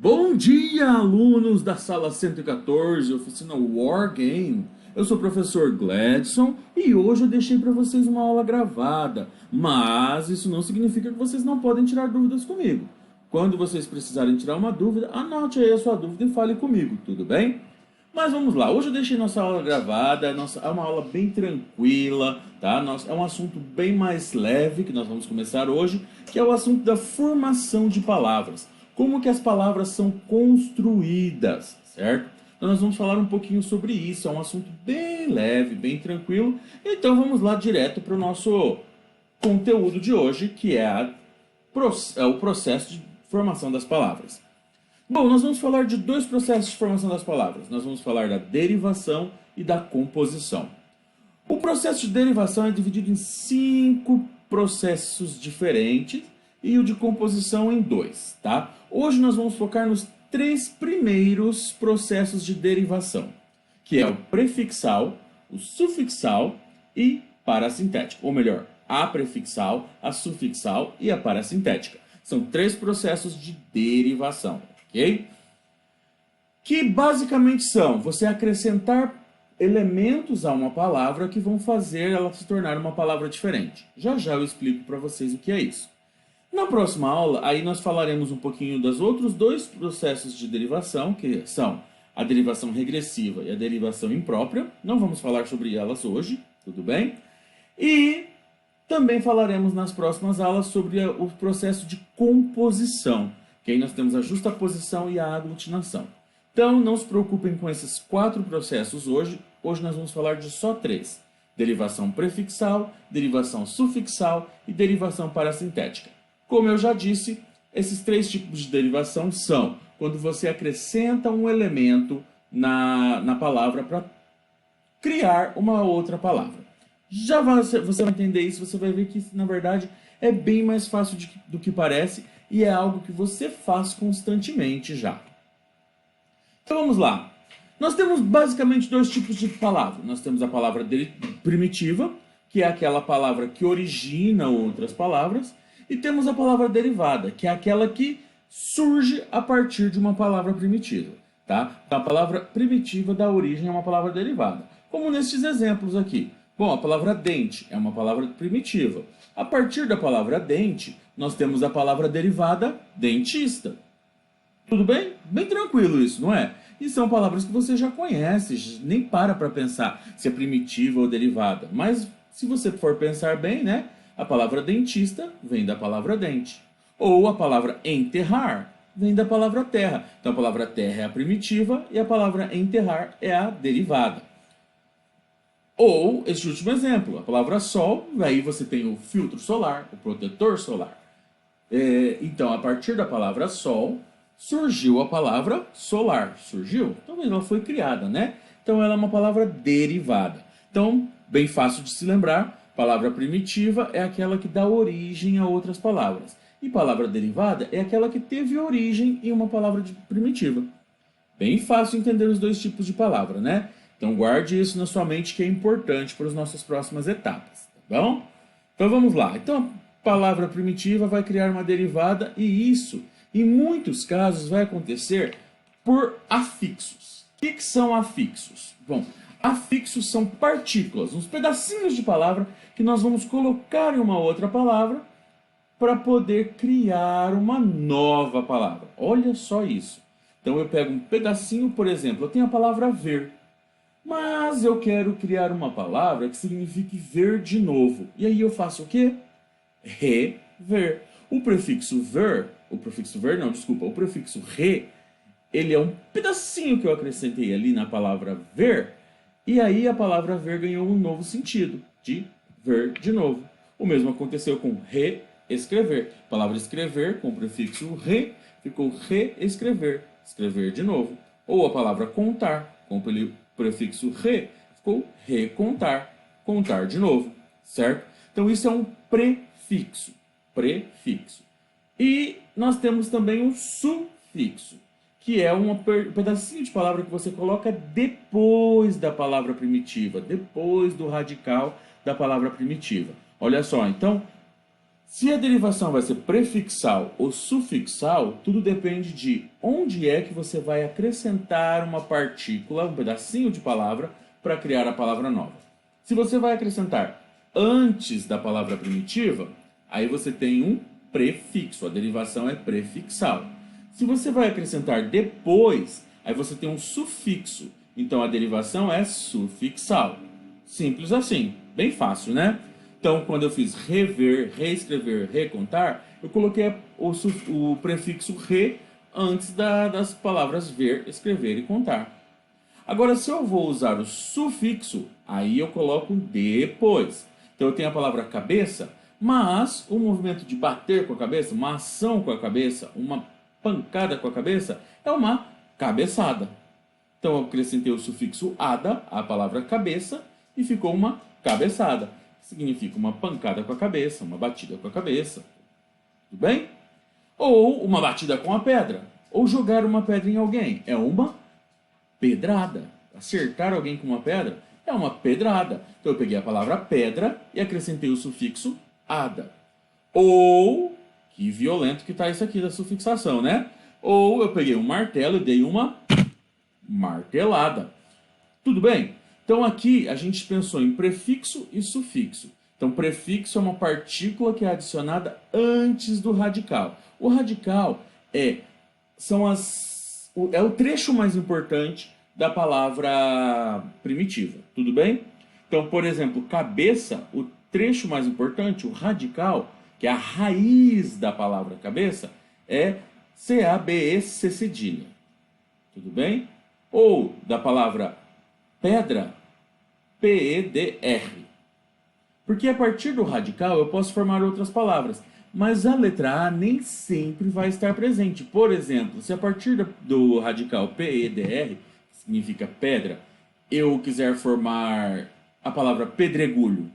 Bom dia, alunos da sala 114, oficina Wargame. Eu sou o professor Gladson e hoje eu deixei para vocês uma aula gravada, mas isso não significa que vocês não podem tirar dúvidas comigo. Quando vocês precisarem tirar uma dúvida, anote aí a sua dúvida e fale comigo, tudo bem? Mas vamos lá, hoje eu deixei nossa aula gravada, é uma aula bem tranquila, tá? É um assunto bem mais leve que nós vamos começar hoje, que é o assunto da formação de palavras. Como que as palavras são construídas, certo? Então nós vamos falar um pouquinho sobre isso, é um assunto bem leve, bem tranquilo. Então vamos lá direto para o nosso conteúdo de hoje, que é o processo de formação das palavras. Bom, nós vamos falar de dois processos de formação das palavras. Nós vamos falar da derivação e da composição. O processo de derivação é dividido em 5 processos diferentes e o de composição em 2, tá? Hoje nós vamos focar nos 3 primeiros processos de derivação, que é o prefixal, o sufixal e parassintético. Ou melhor, a prefixal, a sufixal e a parassintética. São 3 processos de derivação. Okay? Que basicamente são você acrescentar elementos a uma palavra que vão fazer ela se tornar uma palavra diferente. Já já eu explico para vocês o que é isso. Na próxima aula, aí nós falaremos um pouquinho dos outros 2 processos de derivação, que são a derivação regressiva e a derivação imprópria. Não vamos falar sobre elas hoje, tudo bem? E também falaremos nas próximas aulas sobre o processo de composição, que aí nós temos a justaposição e a aglutinação. Então, não se preocupem com esses 4 processos hoje. Hoje nós vamos falar de só 3. Derivação prefixal, derivação sufixal e derivação parassintética. Como eu já disse, esses 3 tipos de derivação são quando você acrescenta um elemento na palavra para criar uma outra palavra. Já você vai entender isso, você vai ver que, na verdade, é bem mais fácil do que parece e é algo que você faz constantemente já. Então vamos lá. Nós temos basicamente 2 tipos de palavra. Nós temos a palavra primitiva, que é aquela palavra que origina outras palavras, e temos a palavra derivada, que é aquela que surge a partir de uma palavra primitiva. Tá? Então, a palavra primitiva dá origem a uma palavra derivada, como nestes exemplos aqui. Bom, a palavra dente é uma palavra primitiva. A partir da palavra dente, nós temos a palavra derivada dentista. Tudo bem? Bem tranquilo isso, não é? E são palavras que você já conhece, nem para pensar se é primitiva ou derivada. Mas se você for pensar bem, né? A palavra dentista vem da palavra dente. Ou a palavra enterrar vem da palavra terra. Então a palavra terra é a primitiva e a palavra enterrar é a derivada. Ou, este último exemplo, a palavra sol, aí você tem o filtro solar, o protetor solar. Então, a partir da palavra sol, surgiu a palavra solar. Surgiu? Talvez ela foi criada, né? Então, ela é uma palavra derivada. Então, bem fácil de se lembrar, palavra primitiva é aquela que dá origem a outras palavras. E palavra derivada é aquela que teve origem em uma palavra primitiva. Bem fácil entender os 2 tipos de palavra, né? Então guarde isso na sua mente que é importante para as nossas próximas etapas, tá bom? Então vamos lá. Então a palavra primitiva vai criar uma derivada e isso, em muitos casos, vai acontecer por afixos. O que são afixos? Bom, afixos são partículas, uns pedacinhos de palavra que nós vamos colocar em uma outra palavra para poder criar uma nova palavra. Olha só isso. Então eu pego um pedacinho, por exemplo, eu tenho a palavra ver. Mas eu quero criar uma palavra que signifique ver de novo. E aí eu faço o quê? Rever. O prefixo re, ele é um pedacinho que eu acrescentei ali na palavra ver. E aí a palavra ver ganhou um novo sentido, de ver de novo. O mesmo aconteceu com reescrever. A palavra escrever, com o prefixo re, ficou reescrever, escrever de novo. Ou a palavra contar, com o prefixo re, ficou recontar, contar de novo, certo? Então isso é um prefixo, E nós temos também um sufixo, que é um pedacinho de palavra que você coloca depois da palavra primitiva, depois do radical da palavra primitiva. Olha só, então, Se a derivação vai ser prefixal ou sufixal, tudo depende de onde é que você vai acrescentar uma partícula, um pedacinho de palavra, para criar a palavra nova. Se você vai acrescentar antes da palavra primitiva, aí você tem um prefixo, a derivação é prefixal. Se você vai acrescentar depois, aí você tem um sufixo, então a derivação é sufixal. Simples assim, bem fácil, né? Então, quando eu fiz rever, reescrever, recontar, eu coloquei o prefixo re antes das palavras ver, escrever e contar. Agora, se eu vou usar o sufixo, aí eu coloco depois. Então, eu tenho a palavra cabeça, mas o movimento de bater com a cabeça, uma ação com a cabeça, uma pancada com a cabeça, é uma cabeçada. Então, eu acrescentei o sufixo ada, a palavra cabeça, e ficou uma cabeçada. Significa uma pancada com a cabeça, uma batida com a cabeça. Tudo bem? Ou uma batida com a pedra. Ou jogar uma pedra em alguém. É uma pedrada. Acertar alguém com uma pedra é uma pedrada. Então eu peguei a palavra pedra e acrescentei o sufixo ada. Ou, que violento que está isso aqui da sufixação, né? Ou eu peguei um martelo e dei uma martelada. Tudo bem? Então aqui a gente pensou em prefixo e sufixo. Então prefixo é uma partícula que é adicionada antes do radical. O radical é o trecho mais importante da palavra primitiva. Tudo bem? Então, por exemplo, cabeça, o trecho mais importante, o radical, que é a raiz da palavra cabeça, é C-A-B-E-C cedilha. Tudo bem? Ou da palavra pedra, P-E-D-R. Porque a partir do radical eu posso formar outras palavras, mas a letra A nem sempre vai estar presente. Por exemplo, se a partir do radical P-E-D-R, que significa pedra, eu quiser formar a palavra pedregulho,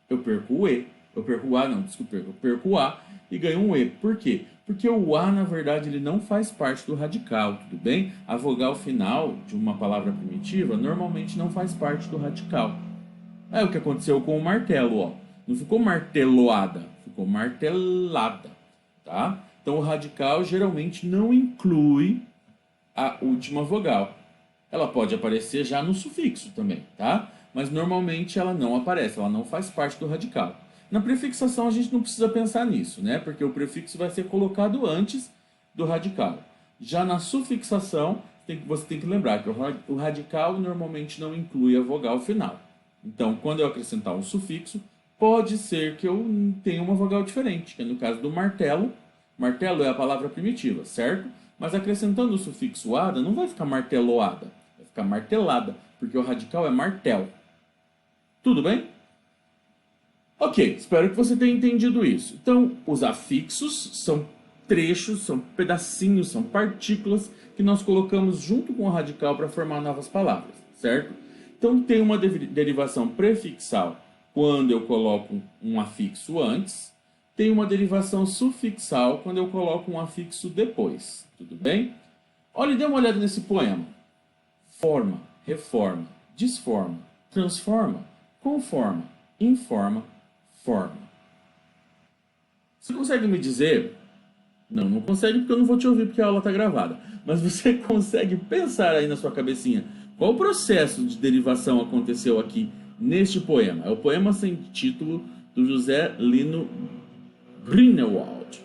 eu perco o E. Eu perco o A, não, desculpa, eu perco o A e ganho um E. Por quê? Porque o A, na verdade, ele não faz parte do radical, tudo bem? A vogal final de uma palavra primitiva normalmente não faz parte do radical. É o que aconteceu com o martelo, ó. Não ficou marteloada, ficou martelada, tá? Então o radical geralmente não inclui a última vogal. Ela pode aparecer já no sufixo também, tá? Mas normalmente ela não aparece, ela não faz parte do radical. Na prefixação a gente não precisa pensar nisso, né? Porque o prefixo vai ser colocado antes do radical. Já na sufixação, você tem que lembrar que o radical normalmente não inclui a vogal final. Então, quando eu acrescentar um sufixo, pode ser que eu tenha uma vogal diferente, que é no caso do martelo. Martelo é a palavra primitiva, certo? Mas acrescentando o sufixo ada, não vai ficar marteloada, vai ficar martelada, porque o radical é martel. Tudo bem? Ok, espero que você tenha entendido isso. Então, os afixos são trechos, são pedacinhos, são partículas que nós colocamos junto com o radical para formar novas palavras, certo? Então, tem uma derivação prefixal quando eu coloco um afixo antes, tem uma derivação sufixal quando eu coloco um afixo depois, tudo bem? Olha e dê uma olhada nesse poema. Forma, reforma, desforma, transforma, conforma, informa, forma. Você consegue me dizer? Não consegue porque eu não vou te ouvir porque a aula está gravada. Mas você consegue pensar aí na sua cabecinha qual o processo de derivação aconteceu aqui neste poema? É o poema sem título do José Lino Grünewald,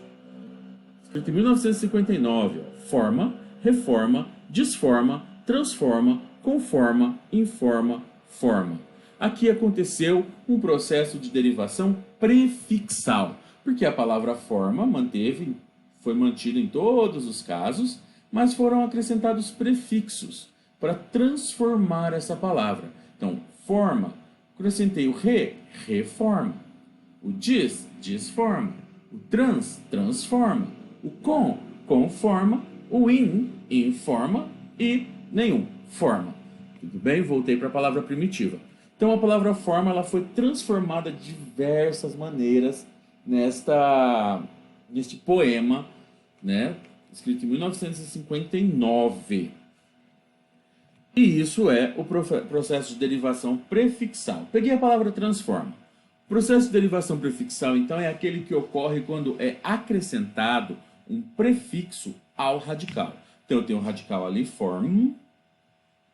escrito em 1959. Forma, reforma, desforma, transforma, conforma, informa, forma. Aqui aconteceu um processo de derivação prefixal, porque a palavra forma foi mantida em todos os casos, mas foram acrescentados prefixos para transformar essa palavra. Então, forma, acrescentei o reforma, o desforma, o transforma, o conforma, o informa e nenhum, forma. Tudo bem? Voltei para a palavra primitiva. Então a palavra forma ela foi transformada de diversas maneiras neste poema, né, escrito em 1959. E isso é o processo de derivação prefixal. Peguei a palavra transforma. processo de derivação prefixal, então, é aquele que ocorre quando é acrescentado um prefixo ao radical. Então, eu tenho um radical ali, form,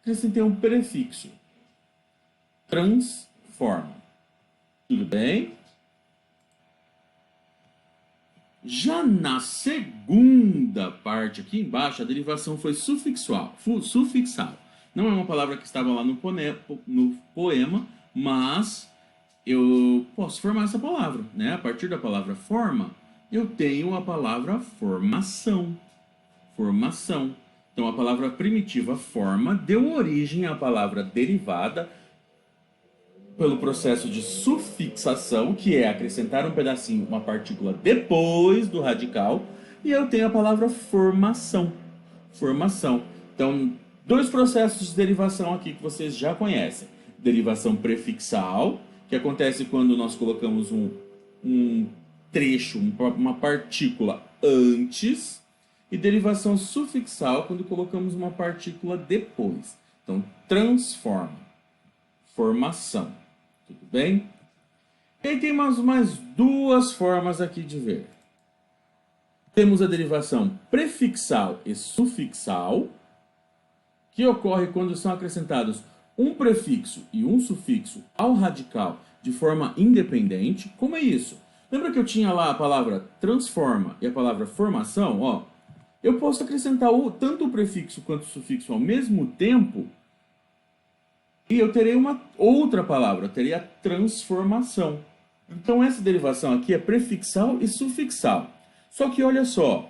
acrescentei um prefixo, transforma. Tudo bem? Já na segunda parte, aqui embaixo, a derivação foi sufixal. Não é uma palavra que estava lá no poema, mas eu posso formar essa palavra, né? A partir da palavra forma, eu tenho a palavra formação. Formação. Então, a palavra primitiva forma deu origem à palavra derivada pelo processo de sufixação, que é acrescentar um pedacinho, uma partícula depois do radical, e eu tenho a palavra formação. Formação. Então, dois processos de derivação aqui que vocês já conhecem. Derivação prefixal, que acontece quando nós colocamos um trecho, uma partícula antes, e derivação sufixal, quando colocamos uma partícula depois. Então, transforma. Formação. Tudo bem? E aí tem mais duas formas aqui de ver. Temos a derivação prefixal e sufixal, que ocorre quando são acrescentados um prefixo e um sufixo ao radical de forma independente. Como é isso? Lembra que eu tinha lá a palavra transforma e a palavra formação? Ó, eu posso acrescentar tanto o prefixo quanto o sufixo ao mesmo tempo, e eu terei uma outra palavra, eu terei a transformação. Então essa derivação aqui é prefixal e sufixal. Só que olha só,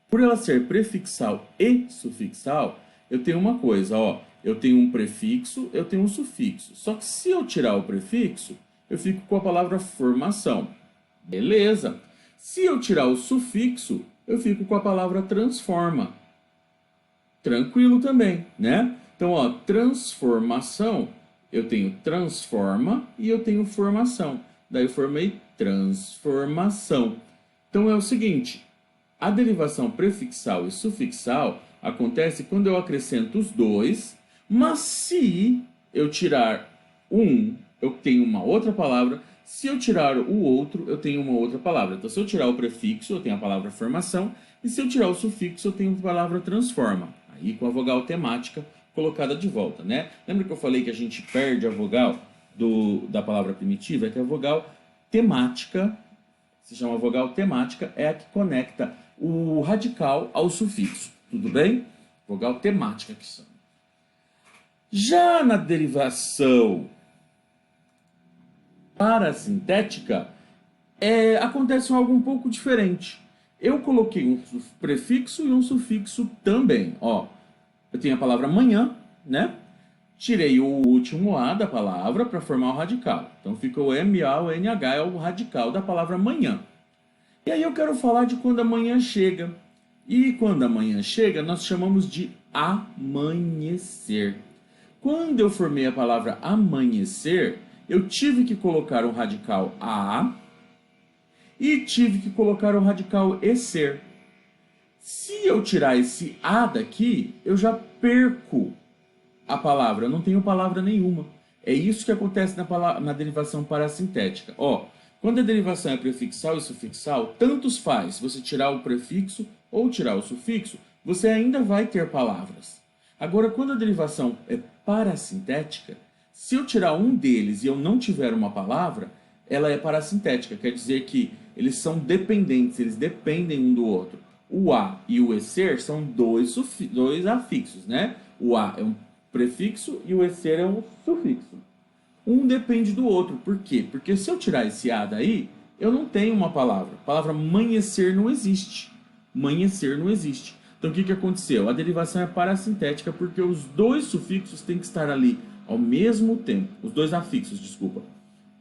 por ela ser prefixal e sufixal, eu tenho uma coisa, ó, eu tenho um prefixo, eu tenho um sufixo. Só que se eu tirar o prefixo, eu fico com a palavra formação. Beleza. Se eu tirar o sufixo, eu fico com a palavra transforma. Tranquilo também, né? Então, ó, transformação, eu tenho transforma e eu tenho formação. Daí eu formei transformação. Então é o seguinte, a derivação prefixal e sufixal acontece quando eu acrescento os dois, mas se eu tirar um, eu tenho uma outra palavra. Se eu tirar o outro, eu tenho uma outra palavra. Então, se eu tirar o prefixo, eu tenho a palavra formação. E se eu tirar o sufixo, eu tenho a palavra transforma. Aí com a vogal temática colocada de volta, né? Lembra que eu falei que a gente perde a vogal da palavra primitiva? É que a vogal temática, se chama vogal temática, é a que conecta o radical ao sufixo. Tudo bem? Vogal temática que chama. Já na derivação parasintética, acontece algo um pouco diferente. Eu coloquei um prefixo e um sufixo também. Ó, eu tenho a palavra manhã, né? Tirei o último A da palavra para formar o radical. Então fica o M-A-O-N-H, é o radical da palavra manhã. E aí eu quero falar de quando a manhã chega. E quando a manhã chega, nós chamamos de amanhecer. Quando eu formei a palavra amanhecer, eu tive que colocar um radical A e tive que colocar um radical ECer. Se eu tirar esse A daqui, eu já perco a palavra, eu não tenho palavra nenhuma. É isso que acontece na derivação parasintética. Ó, quando a derivação é prefixal e sufixal, tantos faz. Se você tirar o prefixo ou tirar o sufixo, você ainda vai ter palavras. Agora, quando a derivação é parasintética, se eu tirar um deles e eu não tiver uma palavra, ela é parasintética. Quer dizer que eles são dependentes, eles dependem um do outro. O A e o ECer são dois afixos, né? O A é um prefixo e o ECer é um sufixo. Um depende do outro. Por quê? Porque se eu tirar esse A daí, eu não tenho uma palavra. A palavra amanhecer não existe. Amanhecer não existe. Então o que aconteceu? A derivação é parasintética porque os dois sufixos têm que estar ali ao mesmo tempo. Os dois afixos, desculpa.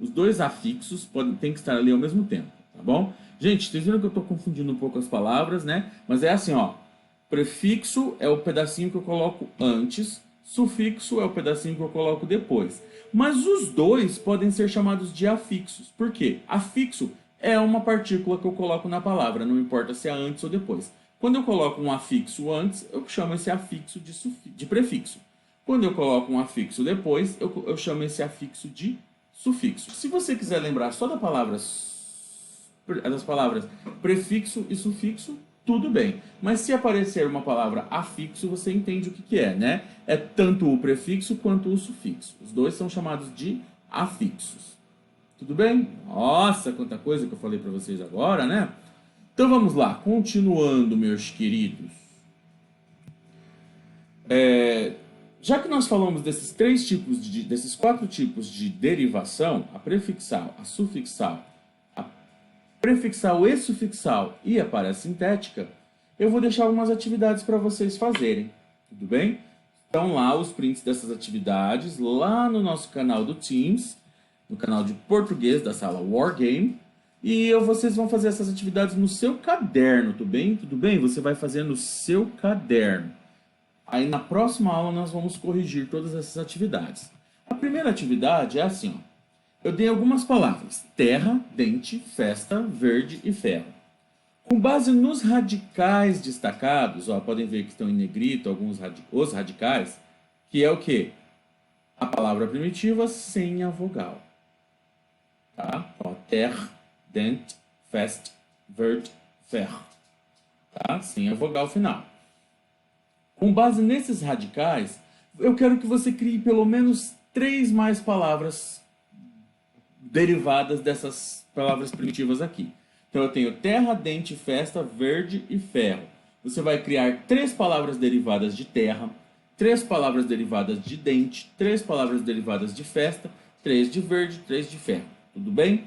Os dois afixos têm que estar ali ao mesmo tempo, tá bom? Gente, vocês viram que eu estou confundindo um pouco as palavras, né? Mas é assim, ó. Prefixo é o pedacinho que eu coloco antes, sufixo é o pedacinho que eu coloco depois. Mas os dois podem ser chamados de afixos. Por quê? Afixo é uma partícula que eu coloco na palavra, não importa se é antes ou depois. Quando eu coloco um afixo antes, eu chamo esse afixo de prefixo. Quando eu coloco um afixo depois, eu chamo esse afixo de sufixo. Se você quiser lembrar só das palavras prefixo e sufixo, tudo bem. Mas se aparecer uma palavra afixo, você entende o que é, né? É tanto o prefixo quanto o sufixo. Os dois são chamados de afixos. Tudo bem? Nossa, quanta coisa que eu falei para vocês agora, né? Então vamos lá, continuando, meus queridos. Já que nós falamos desses quatro tipos de derivação, a prefixal, a sufixal, a prefixal e sufixal e a parasintética, eu vou deixar algumas atividades para vocês fazerem, tudo bem? Estão lá os prints dessas atividades, lá no nosso canal do Teams, no canal de português da sala Wargame, e vocês vão fazer essas atividades no seu caderno, tudo bem? Tudo bem? Você vai fazer no seu caderno. Aí na próxima aula nós vamos corrigir todas essas atividades. A primeira atividade é assim, ó. Eu dei algumas palavras: terra, dente, festa, verde e ferro. Com base nos radicais destacados, ó, podem ver que estão em negrito os radicais, que é o quê? A palavra primitiva sem a vogal. Tá? Ó, terra, dente, festa, verde, ferro. Tá? Sem a vogal final. Com base nesses radicais, eu quero que você crie pelo menos 3 mais palavras derivadas dessas palavras primitivas aqui. Então eu tenho terra, dente, festa, verde e ferro. Você vai criar 3 palavras derivadas de terra, 3 palavras derivadas de dente, 3 palavras derivadas de festa, 3 de verde, 3 de ferro. Tudo bem?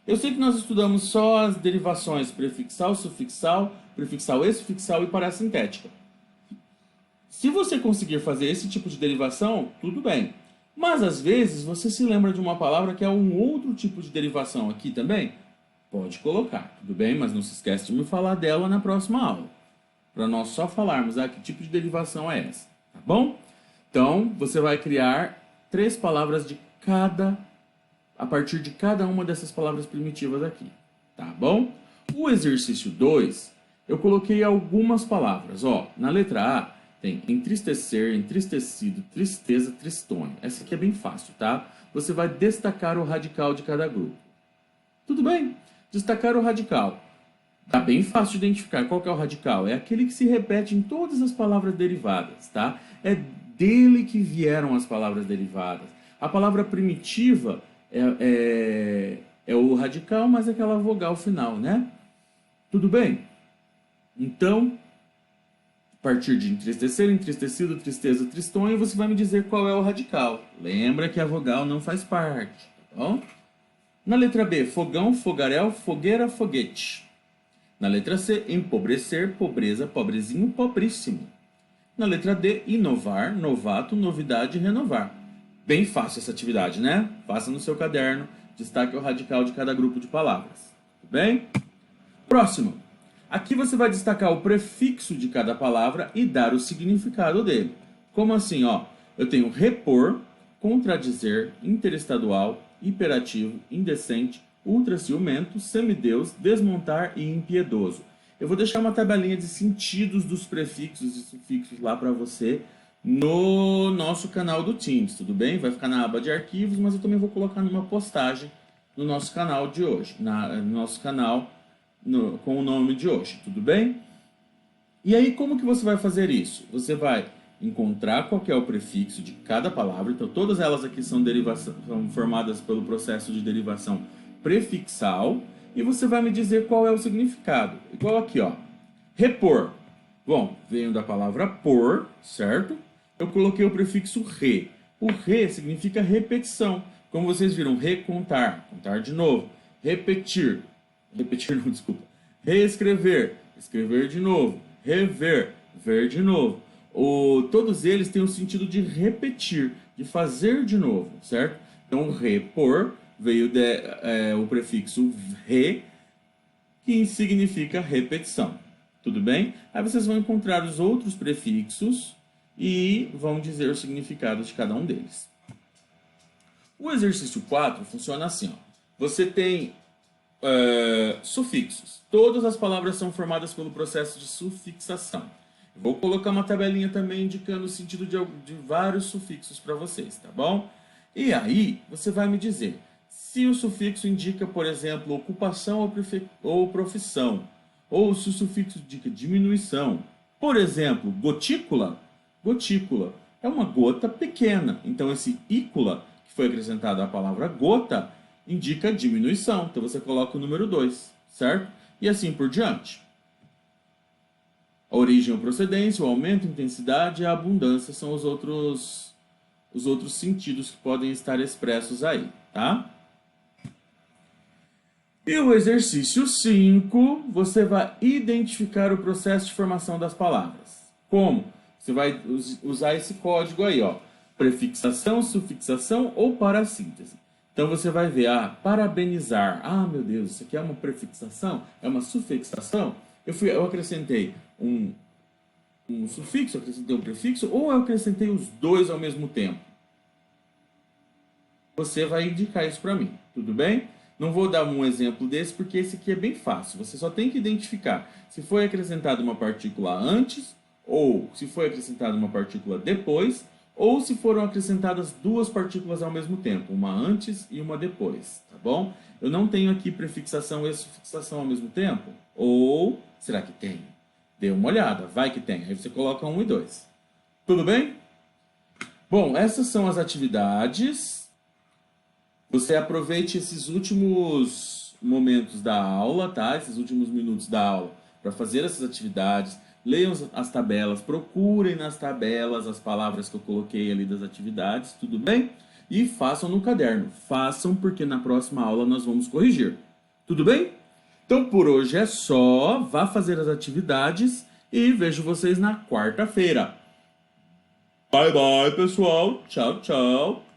Eu sei que nós estudamos só as derivações prefixal, sufixal, prefixal e sufixal e parasintética. Se você conseguir fazer esse tipo de derivação, tudo bem. Mas às vezes você se lembra de uma palavra que é um outro tipo de derivação aqui também? Pode colocar, tudo bem? Mas não se esquece de me falar dela na próxima aula. Para nós só falarmos que tipo de derivação é essa, tá bom? Então, você vai criar 3 palavras a partir de cada uma dessas palavras primitivas aqui, tá bom? O exercício 2, eu coloquei algumas palavras. Ó, na letra A, tem entristecer, entristecido, tristeza, tristonho. Essa aqui é bem fácil, tá? Você vai destacar o radical de cada grupo. Tudo bem? Destacar o radical. Tá bem fácil de identificar. Qual que é o radical? É aquele que se repete em todas as palavras derivadas, tá? É dele que vieram as palavras derivadas. A palavra primitiva é o radical, mas aquela vogal final, né? Tudo bem? Então, a partir de entristecer, entristecido, tristeza, tristonho, você vai me dizer qual é o radical. Lembra que a vogal não faz parte, tá bom? Na letra B, fogão, fogaréu, fogueira, foguete. Na letra C, empobrecer, pobreza, pobrezinho, pobríssimo. Na letra D, inovar, novato, novidade, renovar. Bem fácil essa atividade, né? Faça no seu caderno, destaque o radical de cada grupo de palavras. Tudo bem? Próximo. Aqui você vai destacar o prefixo de cada palavra e dar o significado dele. Como assim, ó? Eu tenho repor, contradizer, interestadual, hiperativo, indecente, ultraciumento, semideus, desmontar e impiedoso. Eu vou deixar uma tabelinha de sentidos dos prefixos e sufixos lá para você no nosso canal do Teams, tudo bem? Vai ficar na aba de arquivos, mas eu também vou colocar numa postagem no nosso canal de hoje, no nosso canal com o nome de hoje, tudo bem? E aí, como que você vai fazer isso? Você vai encontrar qual que é o prefixo de cada palavra. Então, todas elas aqui são formadas pelo processo de derivação prefixal. E você vai me dizer qual é o significado. Igual aqui, ó. Repor. Bom, veio da palavra por, certo? Eu coloquei o prefixo re. O re significa repetição. Como vocês viram, recontar, contar de novo. Repetir não, desculpa. Reescrever, escrever de novo. Rever, ver de novo. Todos eles têm o sentido de repetir, de fazer de novo, certo? Então, repor veio o prefixo re, que significa repetição. Tudo bem? Aí vocês vão encontrar os outros prefixos e vão dizer o significado de cada um deles. O exercício 4 funciona assim, ó. Você tem sufixos. Todas as palavras são formadas pelo processo de sufixação. Vou colocar uma tabelinha também indicando o sentido de vários sufixos para vocês, tá bom? E aí, você vai me dizer, se o sufixo indica, por exemplo, ocupação ou profissão, ou se o sufixo indica diminuição. Por exemplo, gotícula. Gotícula é uma gota pequena. Então, esse ícula, que foi acrescentado à palavra gota, indica diminuição. Então, você coloca o número 2, certo? E assim por diante. A origem ou procedência, o aumento, a intensidade e a abundância são os outros sentidos que podem estar expressos aí, tá? E o exercício 5, você vai identificar o processo de formação das palavras. Como? Você vai usar esse código aí, ó. Prefixação, sufixação ou parassíntese. Então você vai ver, parabenizar. Ah, meu Deus, isso aqui é uma prefixação? É uma sufixação? Eu acrescentei um sufixo, eu acrescentei um prefixo, ou eu acrescentei os dois ao mesmo tempo? Você vai indicar isso para mim, tudo bem? Não vou dar um exemplo desse porque esse aqui é bem fácil. Você só tem que identificar se foi acrescentada uma partícula antes, ou se foi acrescentada uma partícula depois, ou se foram acrescentadas duas partículas ao mesmo tempo, uma antes e uma depois, tá bom? Eu não tenho aqui prefixação e sufixação ao mesmo tempo? Ou será que tem? Dê uma olhada, vai que tem. Aí você coloca 1 e 2. Tudo bem? Bom, essas são as atividades. Você aproveite esses últimos momentos da aula, tá? Esses últimos minutos da aula para fazer essas atividades. Leiam as tabelas, procurem nas tabelas as palavras que eu coloquei ali das atividades, tudo bem? E façam no caderno. Façam porque na próxima aula nós vamos corrigir. Tudo bem? Então por hoje é só. Vá fazer as atividades e vejo vocês na quarta-feira. Bye bye, pessoal. Tchau, tchau.